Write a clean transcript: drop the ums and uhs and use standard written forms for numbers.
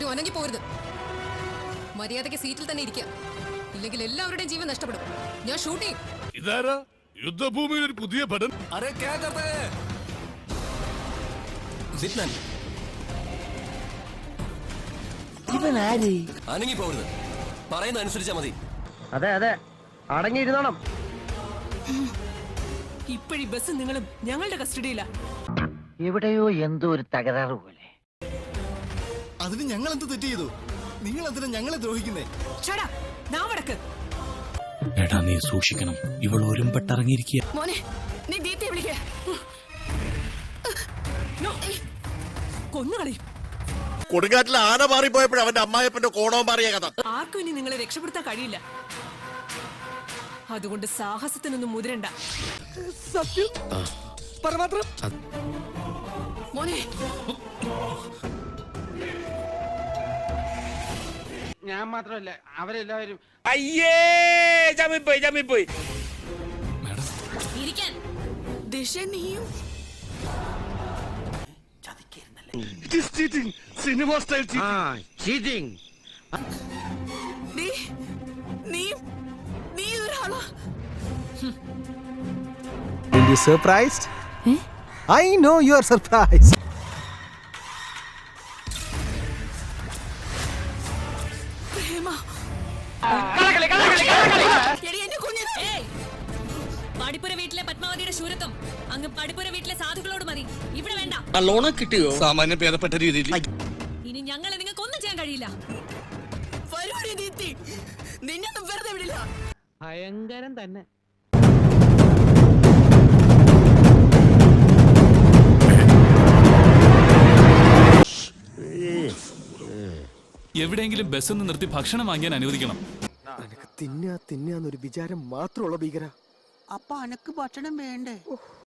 ആരും അനങ്ങി പോരുത്. മര്യാദയ്ക്ക് സീറ്റിൽ തന്നെ ഇരിക്കുക, ഇല്ലെങ്കിൽ എല്ലാവരുടെയും ജീവൻ നഷ്ടപ്പെടും. ഞാൻ ഷൂട്ട് ചെയ്യും. ഇതാരാ യുദ്ധഭൂമിയിൽ ഒരു പുതിയ ഭടൻ? അനങ്ങി പോകരുത്, പറയുന്ന അനുസരിച്ചാ മതി. അതെ അതെ, അടങ്ങിയിരുന്നോണം. ഇപ്പഴീ ബസ് നിങ്ങളും ഞങ്ങളുടെ കസ്റ്റഡിയിലാ. എവിടെയോ എന്തോ ഒരു തകരാറ് പോലെ. അതിന് ഞങ്ങൾ എന്ത് തെറ്റ് ചെയ്തു? നിങ്ങൾ അതിനെ ഞങ്ങളെ ദ്രോഹിക്കുന്നേ? എടാ നീ സൂക്ഷിക്കണം, ഇവൾ ഒരുമ്പെട്ടിറങ്ങിയിരിക്കുക. മോനെ, നീ ദീപ്തിയെ വിളിക്കേ. കൊന്നുകളി. കൊടുങ്കാറ്റിൽ ആന മാറിപ്പോയപ്പോഴും അവന്റെ അമ്മായപ്പന്റെ കോണവും മാറിയ കഥ. ആർക്കും ഇനി നിങ്ങളെ രക്ഷപ്പെടുത്താൻ കഴിയില്ല. അതുകൊണ്ട് സാഹസത്തിനൊന്നും മുതിരണ്ട. സത്യം പരമാത്രം. മോനെ, ഞാൻ മാത്രമല്ല, അവരെല്ലാവരും. അയ്യേ ചമ്മിപ്പോയി. ഇരിക്കാൻ. ദിശ നീയും സിനിമ സ്റ്റൈൽ ചീറ്റിംഗ്. നീ ഒരാളാ. You surprised? I know you are surprised. പ്രേമ. പടിപ്പുര വീട്ടിലെ പത്മാവതിയുടെ ശൂരത്വം അങ്ങ് പടിപ്പുര വീട്ടിലെ സാധുക്കളോട് മതി. ഇവിടെ വേണ്ട. ലോണ കിട്ടിയോ? സാമാന്യം ഭേദപ്പെട്ട രീതിയിൽ. ഇനി ഞങ്ങളെ നിങ്ങൾക്ക് ഒന്നും ചെയ്യാൻ കഴിയില്ല. നിന്നെ വെറുതെ വിടില്ല. ഭയങ്കരം തന്നെ. എവിടെയെങ്കിലും ബസ് ഒന്ന് നിർത്തി ഭക്ഷണം വാങ്ങിയാൻ അനുവദിക്കണം. തിന്നാന്നൊരു വിചാരം മാത്രമുള്ള ഭീകര. അപ്പൊ അനക്ക് ഭക്ഷണം വേണ്ടേ?